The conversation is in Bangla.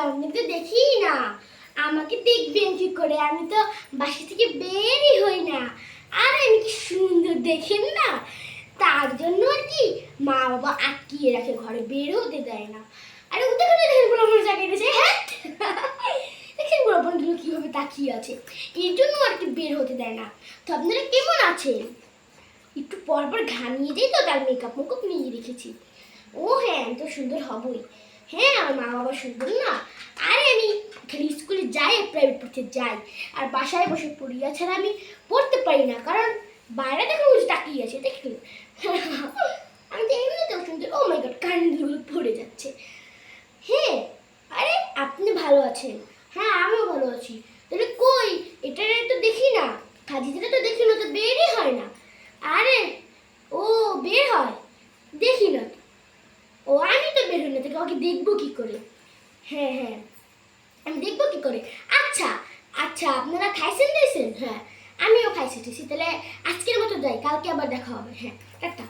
আমি তো দেখি না, আমাকে দেখবেন কি করে? আমি তো বাসা থেকে বেরই হই না। আর আমি কি সুন্দর দেখেন না, তার জন্য আর কি মা বাবা আটকিয়ে রাখে ঘরে, বের হতে দেয় না। আরে ও দেখো না, দেখেন আমার জায়গায় গেছে। হ্যাঁ দেখেন বড় কিভাবে তাকিয়ে আছে, এর জন্য আর কি বের হতে দেয় না। তো আপনারা কেমন আছেন? একটু পর পর ঘামিয়ে যাই, তো তার মেকআপ মুকআপ নিয়ে রেখেছি। ও হ্যাঁ, আমি তো সুন্দর হবই। হ্যাঁ, আমার মা বাবা সুন্দর না। আরে আমি খালি স্কুলে যাই, প্রাইভেট পড়তে যাই, আর বাসায় বসে পড়ি। এছাড়া আমি পড়তে পারি না, কারণ বাইরে দেখো বুঝে তাকিয়ে আছে, দেখুন। আমি তো এমনিতেও সুন্দর। ও মাই গড, কারেন্টগুলো পড়ে যাচ্ছে। হ্যাঁ, আরে আপনি ভালো আছেন? হ্যাঁ, আমিও ভালো আছি। তাহলে কই, এটা তো দেখি না, খাদিজাটা তো দেখি না, তো বেরই হয় না। আরে ও বের হয়, দেখি না তো। ও আমি তো বের হই না, তোকে ওকে দেখবো কি করে? হ্যাঁ হ্যাঁ, আমি দেখবো কি করে? আচ্ছা আচ্ছা, আপনারা খাইছেন দিয়েছেন? হ্যাঁ, আমিও খাইছি টেছি। তাহলে আজকের মতো যাই, কালকে আবার দেখা হবে। হ্যাঁ, টাটা।